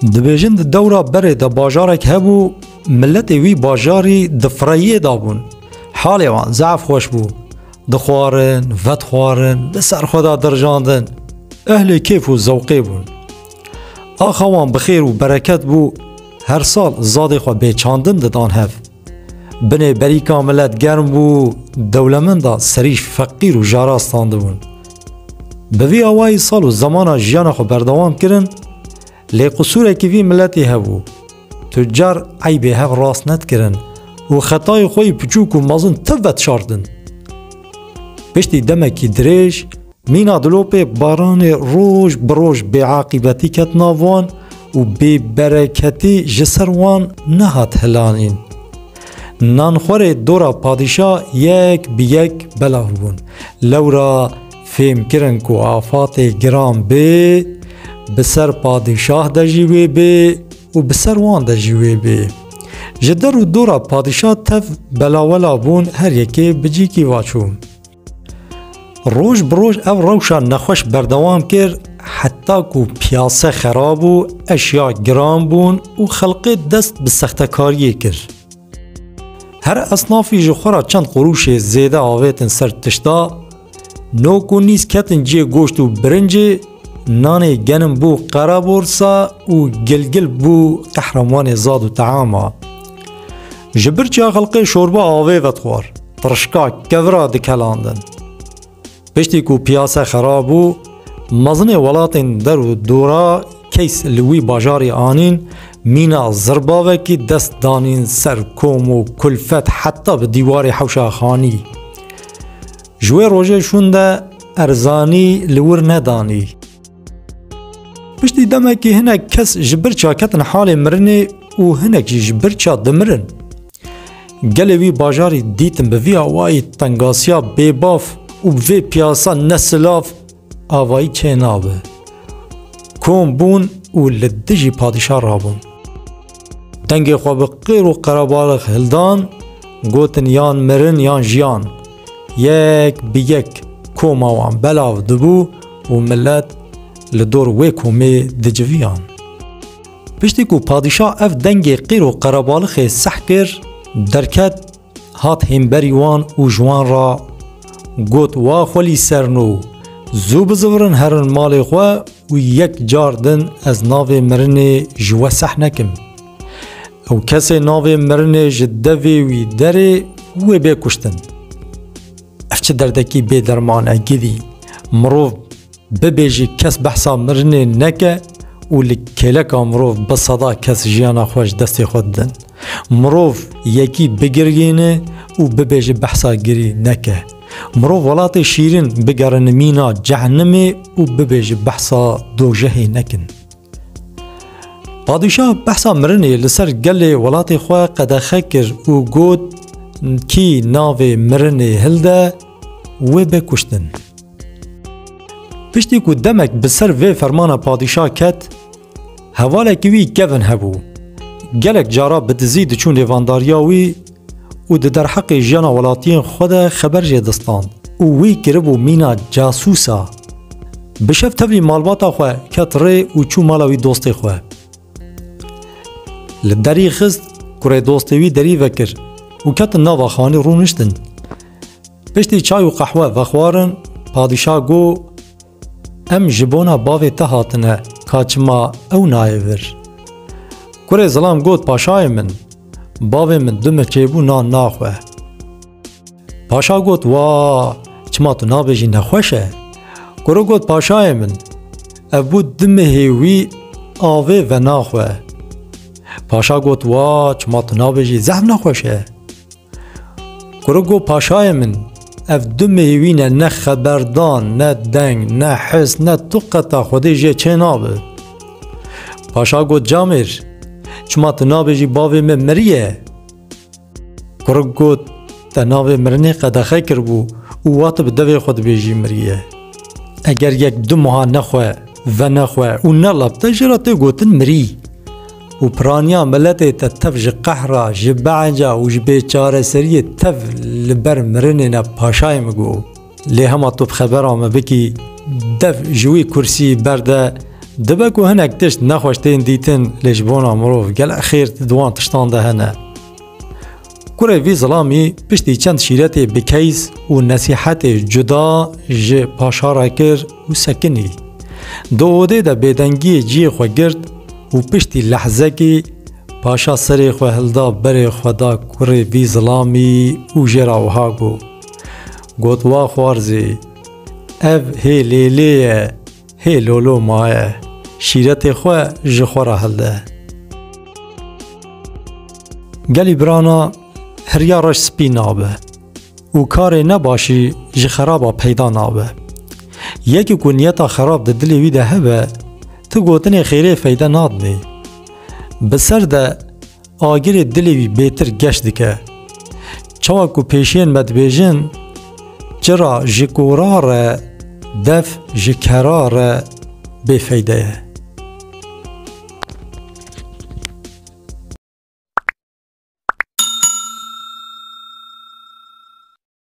دبیجن دورا بره دا باجارک هبو ملت وی باجاری دفرایه دابون حالی وان ضعف خوش بو دخوارن ود خوارن بسر خدا درجاندن اهل کیف و ذوقی بون آخوان بخیر و برکت بو هر سال زاده خوا بیچاندن ددان هف بنه بری کاملت گرم بو دولمندا سریش فقیر و جاراستانده بون بوی آوائی سال و زمانا جیان خو بردوام کرن لی قصور که وی ملتی هبو تجار عیب هف راست ند کرن و خطای خوی پچوک و مازن تبت شاردن پشتی دمکی دریج مینا دلوپه باران روش بروش به عاقبتی کت ناوان و به برکتی جسروان نهات هلانین نانخور دورا پادشاه یک بی یک بلا بون لورا فهم کرن کو آفات گرام به بسر پادشاه دا جیوه به و بسر وان دا جیوه به جدر و دورا پادشاه تف بلاولا بون هر یکی بجی کی واچون روش بروش او روشا نخوش بردوام کر حتی کو پیاسه خراب و اشیاء گرام بون و خلق دست بسختکاری کر هر اصنافی جخورا چند قروش زیده آویتن سر تشتا نوکو نیز کتن جی گوشت و برنج نان گنم بو قرابورسا و گلگل بو قهرمان زاد و تعاما جبر چا خلق شوربا آویت خوار ترشکا کورا دکلاندن پشتی کو پیاسه خرابو مزن ولاتن در و دورا کیس لوی باجاری آنین مینا زرباوه کی دست دانین سر کوم و کلفت حتی به دیوار حوشا خانی جوی روژه شونده ارزانی لور ندانی پشتی دمه که هنک کس جبر چا کتن حال مرنه و هنک جبر چا دمرن گلوی باجاری دیتن به وی آوائی تنگاسیا بیباف و به پیاسا نسلاف آوائی چه نابه کوم بون و لدجی پادشاه رابون دنگ خواب غیر و قرابالخ هلدان گوتن یان مرن یان جیان یک بی یک کوم آوان بلاو دبو و ملت لدور وی کومی دجویان پشتی کو پادشاه اف دنگ غیر و قرابالخ سح کر درکت هات همبری وان و جوان را گوت وا خولی سرنو زو بزورن هرن مال خواه و یک جاردن از ناو مرن جوا سح نکم او کسی ناو مرن جدوی وی داره و بی کشتن افچه دردکی بی درمانه گیدی مروف ببیجی کس بحثا مرن نکه و لکلکا مروف بصدا کس جیانا خوش دستی خود دن مروف یکی بگرگینه و ببیجی بحثا گیری نکه مرو ولات شیرین بگرن مینا جهنمی و ببیج بحثا دوجهی نکن پادشاه بحثا مرنی لسر گل ولات خواه قدخه کر و گود کی ناو مرنی هلده و بکشتن پشتی که دمک بسر و فرمان پادشاه کت حواله که وی گون هبو گلک جارا بدزید چون لیوانداریاوی و در حق جانا ولاتین خود خبر جدستان و وی کربو مینا جاسوسا بشف تبلی مالباتا خواه کت ری و چو مالاوی دوستی خواه لدری خست کره دوستوی دری وکر و کت ناوا خانی رو نشتن پشتی چای و قحوه وخوارن پادشاه گو ام جبونا باوی تهاتنه کاچما او نایور کره ظلام گوت پاشای من باوی من دمه چیبو نان ناخوه پاشا گوت وا چما تو نابجی نخوشه کرو گوت پاشای من ابو دمه هیوی آوه و ناخوه پاشا گوت وا چما تو نابجی زهم نخوشه کرو گوت پاشای من اف دمه هیوی نه خبردان نه دنگ نه حس نه توقتا خودی جه چه نابه پاشا گوت جامر چما تو نابجی باوی من مریه کرو گوت تا ناوی مرنی قدخه کر بو و وات بدوی خود بیجی مریه اگر یک دو ماه نخواه و نخواه و نلب تجرا تو گوتن مری و پرانیا ملت تتفج قهرا جبعنجا و جبیچاره سریه تف لبر مرنی نا پاشای مگو لی هما تو بخبرام بکی دف جوی کرسی برده دبه که هنک تشت نخوشتین دیتن لجبونا مروف گل اخیر دوان تشتان ده هنه. کوره وی ظلامی پشتی چند شیرت بکیز و نصیحت جدا جه پاشارا کر و سکنی. دووده ده بیدنگی جی خو گرد و پشتی لحظه کی پاشا سری خو هلدا بری خدا کوره وی ظلامی و جراوها گو. گوتوا خوارزی اف هی لیلیه هی لولو مایه شیرت خو جخورا هلده. گلی برانا هریارش سپی نابه و کار نباشی جی خرابا پیدا نابه. یکی که نیتا خراب ده دلی ویده هبه تو گوتن خیره فیده نادنی. بسر ده آگر دلی وی بیتر گشت که چوا که پیشین مدبیجن چرا جی کورار دف جی کرار بفیده.